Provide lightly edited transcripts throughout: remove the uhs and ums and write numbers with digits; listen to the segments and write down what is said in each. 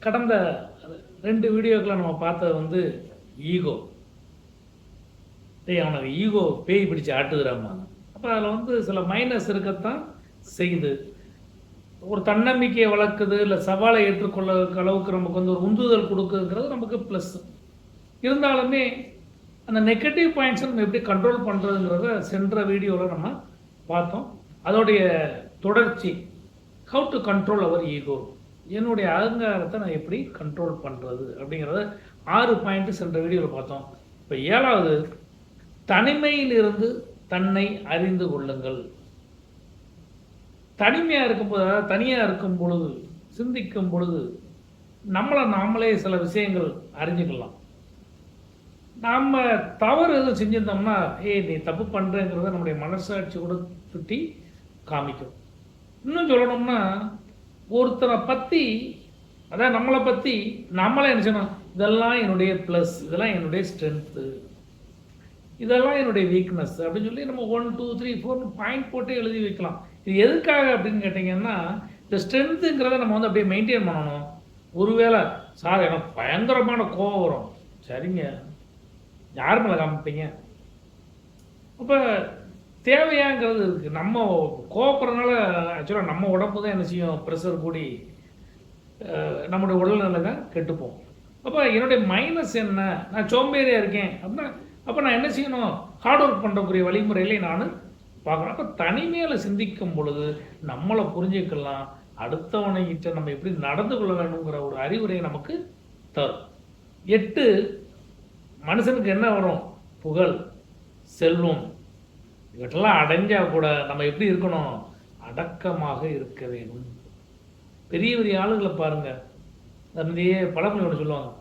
கடந்த 2 வீடியோக்களை நம்ம பார்த்தது வந்து ஈகோ. டேய் அவனுக்கு ஈகோ பேய் பிடிச்சு ஆட்டுதுறாமா. அப்போ அதில் வந்து சில மைனஸ் இருக்கத்தான் செய்யுது. ஒரு தன்னம்பிக்கையை வளர்க்குது, இல்லை சவாலை ஏற்றுக்கொள்ள அளவுக்கு நமக்கு வந்து ஒரு உந்துதல் கொடுக்குதுங்கிறது நமக்கு ப்ளஸ். இருந்தாலுமே அந்த நெகட்டிவ் பாயிண்ட்ஸை நம்ம எப்படி கண்ட்ரோல் பண்ணுறதுங்கிறத சென்ற வீடியோவில் நம்ம பார்த்தோம். அதோடைய தொடர்ச்சி how to control our ego, என்னுடைய அகங்காரத்தை நான் எப்படி கண்ட்ரோல் பண்ணுறது அப்படிங்கிறத 6 பாயிண்ட்டு சென்ற வீடியோவில் பார்த்தோம். இப்போ 7வது, தனிமையிலிருந்து தன்னை அறிந்து கொள்ளுங்கள். தனிமையாக இருக்கும்போது, அதாவது தனியாக இருக்கும் பொழுது, சிந்திக்கும் பொழுது நாமளே சில விஷயங்கள் அறிஞ்சுக்கலாம். நாம் தவறு எதுவும் செஞ்சிருந்தோம்னா நீ தப்பு பண்ணுறேங்கிறத நம்முடைய மனசாட்சி கூட சுட்டி காமிக்கும். இன்னும் சொல்லணும்னா ஒருத்தரை பற்றி, அதான் நம்மளை பற்றி நம்மளே என்ன செய்யணும், இதெல்லாம் என்னுடைய ப்ளஸ், இதெல்லாம் என்னுடைய ஸ்ட்ரென்த்து, இதெல்லாம் என்னுடைய வீக்னஸ் அப்படின்னு சொல்லி நம்ம 1 2 3 4 பாயிண்ட் போட்டு எழுதி வைக்கலாம். இது எதுக்காக அப்படின்னு கேட்டிங்கன்னா, இந்த ஸ்ட்ரென்த்துங்கிறத நம்ம வந்து அப்படியே மெயின்டைன் பண்ணணும். ஒருவேளை சார் எனக்கு பயங்கரமான கோபம் வரும், சரிங்க, யார் மேலே காமிப்பீங்க? அப்போ தேவையாங்கிறது இருக்குது. நம்ம கோபப்படுறதுனால ஆக்சுவலாக நம்ம உடம்பு தான் என்ன செய்யும், ப்ரெஷர் கூடி நம்முடைய உடல்நிலை தான் கெட்டுப்போம். அப்போ என்னுடைய மைனஸ் என்ன, நான் சோம்பேறியாக இருக்கேன் அப்படின்னா அப்போ நான் என்ன செய்யணும், ஹார்ட் ஒர்க் பண்ணுறக்கூடிய வழிமுறையிலே நான் பார்க்கணும். அப்போ தனிமையில் சிந்திக்கும் பொழுது நம்மளை புரிஞ்சுக்கலாம், அடுத்தவனைகிட்ட நம்ம எப்படி நடந்து கொள்ள வேணுங்கிற ஒரு அறிவுரையை நமக்கு தரும். 8, மனுஷனுக்கு என்ன வரும், புகழ், செல்வம், இவற்றெல்லாம் அடைஞ்சால் கூட நம்ம எப்படி இருக்கணும், அடக்கமாக இருக்க வேணும். பெரிய பெரிய ஆளுகளை பாருங்கள், அப்படியே பழமொழி ஒன்று சொல்லுவாங்க,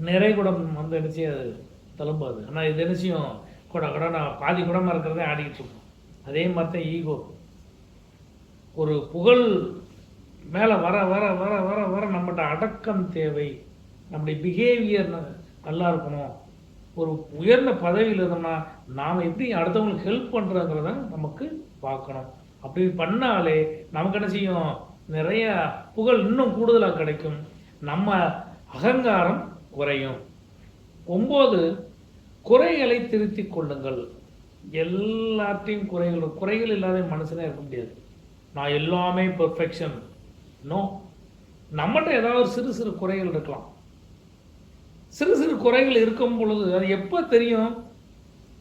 நிறை குடம் வந்து நினச்சி அது தழும்பாது, ஆனால் இது நினச்சியும் கூட நான் பாதி குடமாக இருக்கிறதே ஆடிக்கிட்டு இருக்கோம். அதே மாதிரி தான் ஈகோ. ஒரு புகழ் மேலே வர வர வர வர வர நம்மகிட்ட அடக்கம் தேவை. நம்முடைய பிஹேவியர் நல்லா இருக்கணும். ஒரு உயர்ந்த பதவியில் இருந்தோம்னா நாம் எப்படி அடுத்தவங்களுக்கு ஹெல்ப் பண்ணுறங்கிறத நமக்கு பார்க்கணும். அப்படி பண்ணாலே நமக்கு என்ன செய்யும், நிறைய புகழ் இன்னும் கூடுதலாக கிடைக்கும், நம்ம அகங்காரம் குறையும். 9, குறைகளை திருத்திக் கொள்ளுங்கள். எல்லாத்தையும் குறைகள் இல்லாத மனுஷனே இருக்க முடியாது. நான் எல்லாமே பெர்ஃபெக்ஷன், நோ. நம்மகிட்ட ஏதாவது ஒரு சிறு சிறு குறைகள் இருக்கலாம். சிறு சிறு குறைகள் இருக்கும் பொழுது அது எப்போ தெரியும்,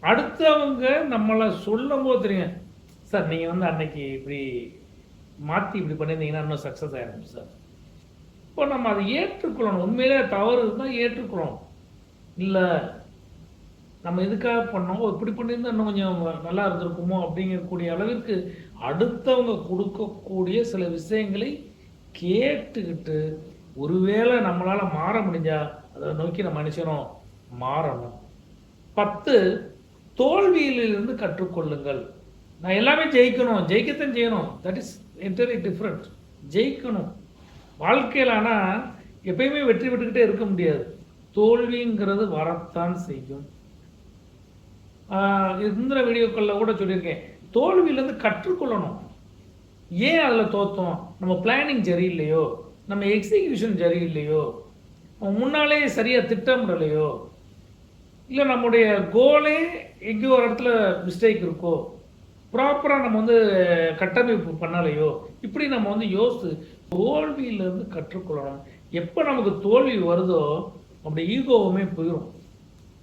அடுத்தவங்க நம்மளை சொல்லும் போது தெரியும். சார் நீங்கள் வந்து அன்னைக்கு இப்படி மாற்றி இப்படி பண்ணியிருந்தீங்கன்னா இன்னும் சக்ஸஸ் ஆகிடும் சார். இப்போ நம்ம அதை ஏற்றுக்கொள்ளணும். உண்மையிலே தவறு இருந்தால் ஏற்றுக்கொள்ளணும். இல்லை நம்ம எதுக்காக பண்ணோம், இப்படி பண்ணியிருந்தால் இன்னும் கொஞ்சம் நல்லா இருந்திருக்குமோ அப்படிங்கக்கூடிய அளவிற்கு அடுத்தவங்க கொடுக்கக்கூடிய சில விஷயங்களை கேட்டுக்கிட்டு ஒருவேளை நம்மளால் மாற முடிஞ்சால் அதை நோக்கி நம்ம நினைச்சோம் மாறணும். 10, தோல்வியிலிருந்து கற்றுக்கொள்ளுங்கள். நான் எல்லாமே ஜெயிக்கத்தான் செய்யணும், தட் இஸ் என்டையர்லி டிஃப்ரெண்ட். ஜெயிக்கணும் வாழ்க்கையில், ஆனால் எப்பயுமே வெற்றி பெற்றுக்கிட்டே இருக்க முடியாது. தோல்விங்கிறது வரத்தான் செய்யும். இந்த வீடியோக்களில் கூட சொல்லியிருக்கேன், தோல்வியிலேருந்து கற்றுக்கொள்ளணும். ஏன் அதில் தோற்றோம், நம்ம பிளானிங் சரியில்லையோ, நம்ம எக்ஸிக்யூஷன் சரியில்லையோ, முன்னாலே சரியாக திட்டமிடலையோ, இல்லை நம்முடைய கோலே எங்கேயோ ஒரு இடத்துல மிஸ்டேக் இருக்கோ, ப்ராப்பராக நம்ம வந்து கட்டமைப்பு பண்ணலையோ, இப்படி நம்ம வந்து யோசித்து தோல்வியிலேருந்து கற்றுக்கொள்ளணும். எப்போ நமக்கு தோல்வி வருதோ நம்முடைய ஈகோவுமே போயிடும்.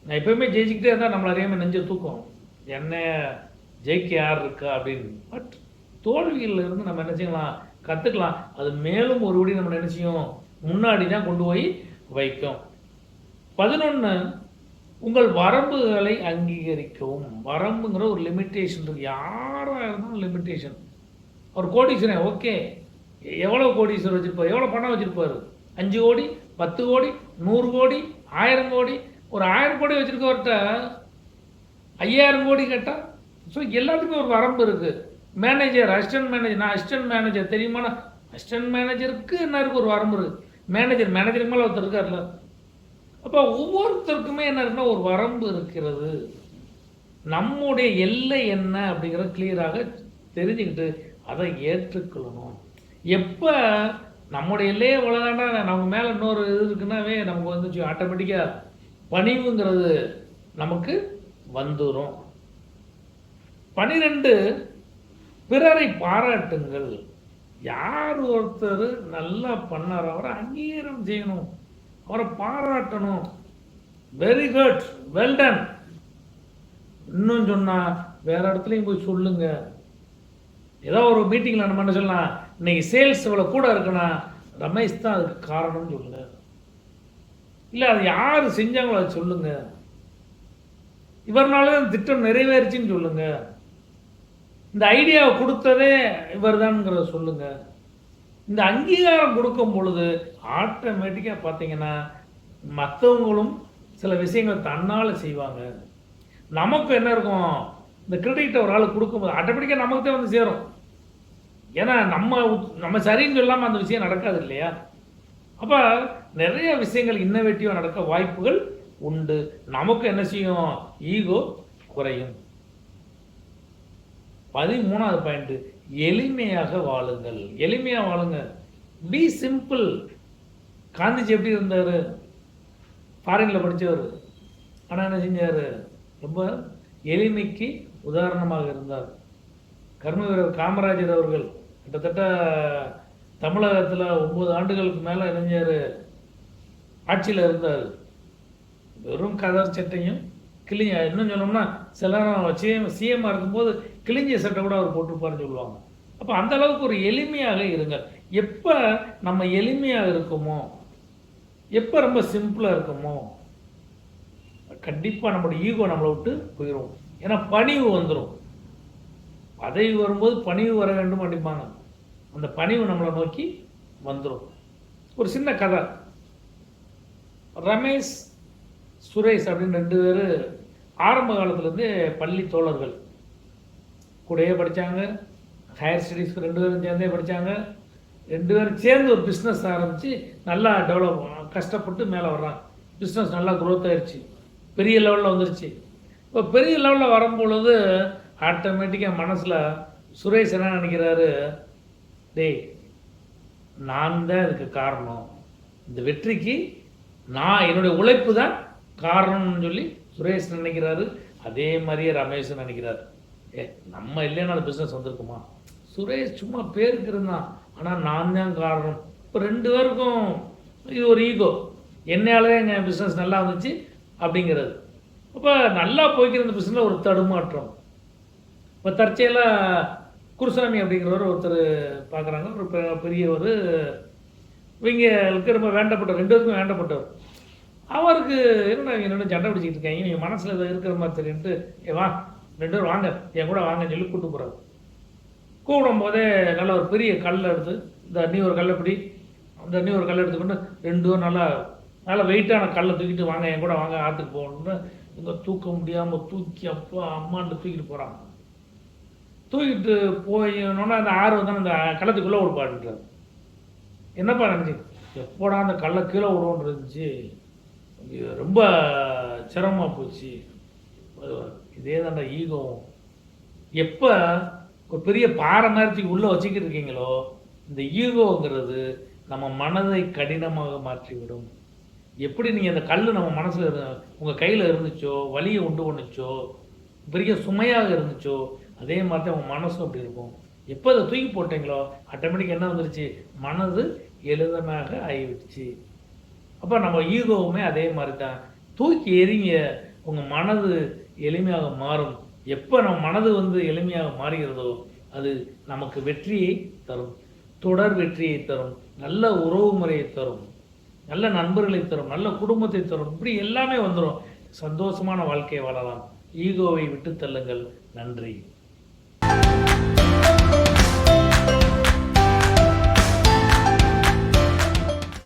நான் எப்போயுமே ஜெயிச்சுக்கிட்டே இருந்தால் நம்மளை அறியாமல் நெஞ்ச தூக்கம், என்ன ஜெயிக்க யார் இருக்கா அப்படின்னு. பட் தோல்வியிலிருந்து நம்ம என்ன செய்யலாம், கற்றுக்கலாம். அது மேலும் ஒருபடி நம்ம நினைச்சியும் முன்னாடி தான் கொண்டு போய் வைக்கும். 11, உங்கள் வரம்புகளை அங்கீகரிக்கவும். வரம்புங்கிற ஒரு லிமிட்டேஷன் இருக்குது. யாராக இருந்தாலும் லிமிட்டேஷன். ஒரு கோடீஸ்வரன், ஓகே, எவ்வளோ கோடீஸ்வரர் வச்சுருப்பார், எவ்வளோ பணம் வச்சுருப்பார், 5 கோடி 10 கோடி 100 கோடி 1000 கோடி. ஒரு 1000 கோடி வச்சுருக்கவர்கிட்ட 5000 கோடி கேட்டால், ஸோ எல்லாத்துக்கும் ஒரு வரம்பு இருக்குது. மேனேஜர், அசிஸ்டன்ட் மேனேஜர், நான் அசிஸ்டன்ட் மேனேஜர் தெரியுமா, அசிஸ்டன்ட் மேனேஜருக்கு என்ன இருக்குது, ஒரு வரம்பு இருக்குது. மேனேஜருக்கு மேலே ஒருத்தர் இருக்கார்ல. அப்போ ஒவ்வொருத்தருக்குமே என்ன இருக்குன்னா ஒரு வரம்பு இருக்கிறது. நம்முடைய எல்லை என்ன அப்படிங்கிறத கிளியராக தெரிஞ்சுக்கிட்டு அதை ஏற்றுக்கொள்ளணும். எப்போ நம்முடைய எல்லையே இவ்வளோதாண்டா, நமக்கு மேலே இன்னொரு இது இருக்குன்னாவே நமக்கு வந்துச்சு ஆட்டோமேட்டிக்காக பணிவுங்கிறது நமக்கு வந்துடும். 12 பிறரை பாராட்டுங்கள். யார் ஒருத்தர் நல்லா பண்ணார் அவரை அங்கீகாரம் செய்யணும், அவரை பாராட்டணும். Very good, well done. இன்னும் சொன்னால் வேற இடத்துலையும் போய் சொல்லுங்க. ஏதோ ஒரு மீட்டிங்கில் நம்ம என்ன சொல்லலாம், இன்னைக்கு சேல்ஸ் இவ்வளோ கூட இருக்குன்னா ரமேஷ் தான் அதுக்கு காரணம்னு சொல்லுங்க. இல்லை அது யார் செஞ்சாங்களோ அதை சொல்லுங்க. இவர்னால தான் திட்டம் நிறைவேறுச்சின்னு சொல்லுங்க. இந்த ஐடியாவை கொடுத்ததே இவர் தான்ங்கிறத சொல்லுங்க. இந்த அங்கீகாரம் கொடுக்கும் பொழுது ஆட்டோமேட்டிக்காக பார்த்தீங்கன்னா மற்றவங்களும் சில விஷயங்கள் தன்னால் செய்வாங்க. நமக்கு என்ன இருக்கும், இந்த கிரெடிட்டை ஒரு ஆள் கொடுக்கும்போது ஆட்டோமேட்டிக்காக நமக்கு தான் வந்து சேரும். ஏன்னா நம்ம சரின்னு சொல்லாமல் அந்த விஷயம் நடக்காது இல்லையா? அப்போ நிறைய விஷயங்கள் இன்னோவேட்டிவாக நடக்க வாய்ப்புகள் உண்டு. நமக்கு என்ன செய்யும், ஈகோ குறையும். 13வது பாயிண்ட், எளிமையாக வாழுங்கள். எளிமையாக வாழுங்க, பி சிம்பிள். காந்திஜி எப்படி இருந்தார், ஃபாரினில் படித்தவர், ஆனால் என்ன செஞ்சார், ரொம்ப எளிமைக்கு உதாரணமாக இருந்தார். கர்ம வீரர் காமராஜர் அவர்கள் கிட்டத்தட்ட தமிழகத்தில் 9 ஆண்டுகளுக்கு மேலே இணைஞ்சார், ஆட்சியில் இருந்தார். வெறும் கதர் சட்டையும் கிழிஞ்ச, இன்னும் சொல்லணும்னா சில சிஎம்மாக இருக்கும்போது கிழிஞ்ச சட்டை கூட அவர் போட்டிருப்பாருன்னு சொல்லுவாங்க. அப்போ அந்த அளவுக்கு ஒரு எளிமையாக இருங்க. எப்போ நம்ம எளிமையாக இருக்குமோ, எப்போ ரொம்ப சிம்பிளாக இருக்குமோ, கண்டிப்பாக நம்மளோட ஈகோ நம்மளை விட்டு போயிடும். ஏன்னா பணிவு வந்துடும். பதவி வரும்போது பணிவு வர வேண்டும் அப்படிம்பாங்க. அந்த பணிவு நம்மளை நோக்கி வந்துடும். ஒரு சின்ன கதை, ரமேஷ் சுரேஷ் அப்படின்னு 2 பேர் ஆரம்ப காலத்துலேருந்து பள்ளி தோழர்கள், கூடயே படித்தாங்க. ஹையர் ஸ்டடீஸ்க்கு 2 பேரும் சேர்ந்தே படித்தாங்க. 2 பேரும் சேர்ந்து ஒரு பிஸ்னஸ் ஆரம்பித்து நல்லா டெவலப், கஷ்டப்பட்டு மேலே வர்றாங்க. பிஸ்னஸ் நல்லா க்ரோத் ஆயிடுச்சு, பெரிய லெவலில் வந்துருச்சு. இப்போ பெரிய லெவலில் வரும்பொழுது ஆட்டோமேட்டிக்காக மனசில் சுரேஷ் என்ன நினைக்கிறாரு, டேய் நான் தான் இதுக்கு காரணம், இந்த வெற்றிக்கு நான் என்னுடைய உழைப்பு தான் காரணம்னு சொல்லி சுரேஷ் நினைக்கிறாரு. அதே மாதிரியே ரமேஷ் நினைக்கிறார், நம்ம இல்லைனாலும் பிஸ்னஸ் வந்திருக்குமா, சுரேஷ் சும்மா பேருக்கு இருந்தான், ஆனால் நான் தான் காரணம். இப்போ 2 பேருக்கும் இது ஒரு ஈகோ, என்னாலே எங்கள் பிஸ்னஸ் நல்லா வந்துச்சு அப்படிங்கிறது. இப்போ நல்லா போய்க்கிற இந்த பிஸ்னஸில் ஒரு தடுமாற்றம். இப்போ தற்செயலாக குருசாமி அப்படிங்கிறவர் ஒருத்தர் பார்க்குறாங்க, ஒரு பெரியவர், இவங்களுக்கு ரொம்ப வேண்டப்பட்டவர், 2 பேருக்கும் வேண்டப்பட்டவர். அவருக்கு என்னென்ன சண்டை பிடிச்சிக்கிட்டு இருக்காங்க, நீங்கள் மனசில் இதை இருக்கிற மாதிரி தெரியுன்ட்டு, வா 2 பேரும் வாங்க என் கூட வாங்கன்னு சொல்லி கூப்பிட்டு போகிறாரு. கூப்பிடும் போதே நல்லா ஒரு பெரிய கல்லை எடுத்து, இந்த நீ ஒரு கல்லை பிடி, அந்த நீ ஒரு கல்லை எடுத்துக்கொண்டு 2 பேரும் நல்லா நல்லா வெயிட்டான கல்லை தூக்கிட்டு வாங்க என் கூட வாங்க ஆற்றுக்கு போகணுன்னு இங்கே தூக்க முடியாமல் தூக்கி அப்பா அம்மான்ட்டு தூக்கிட்டு போகிறாங்க. தூக்கிட்டு போயினோன்னா அந்த ஆறு வந்து அந்த கள்ளத்துக்குள்ளே விடுப்பாடுன்றார். என்னப்பா நினச்சி, எப்போடா அந்த கல்லை கீழே விடுவோன்னு இருந்துச்சு, ரொம்ப சிரமமாக போச்சு. இதே தாண்டா ஈகோவும். எப்போ ஒரு பெரிய பாறை மாதிரி உள்ளே வச்சுக்கிட்டு இருக்கீங்களோ, இந்த ஈகோங்கிறது நம்ம மனதை கடினமாக மாற்றிவிடும். எப்படி நீங்கள் அந்த கல் நம்ம மனசில் உங்கள் கையில் இருந்துச்சோ, வலியை உண்டு பண்ணுச்சோ, பெரிய சுமையாக இருந்துச்சோ, அதே மாதிரி தான் உங்கள் மனசும் அப்படி இருக்கும். எப்போ அதை தூக்கி போட்டீங்களோ ஆட்டோமேட்டிக்காக என்ன வந்துருச்சு, மனது எளிதமாக ஆகிவிடுச்சு. அப்போ நம்ம ஈகோவுமே அதே மாதிரி தான், தூக்கி எறிங்க, உங்கள் மனது எளிமையாக மாறும். எப்போ நம்ம மனது வந்து எளிமையாக மாறுகிறதோ அது நமக்கு வெற்றியை தரும், தொடர் வெற்றியை தரும், நல்ல உறவு முறையை தரும், நல்ல நண்பர்களை தரும், நல்ல குடும்பத்தை தரும். இப்படி எல்லாமே வந்துடும். சந்தோஷமான வாழ்க்கையை வாழலாம். ஈகோவை விட்டு தள்ளுங்கள். நன்றி.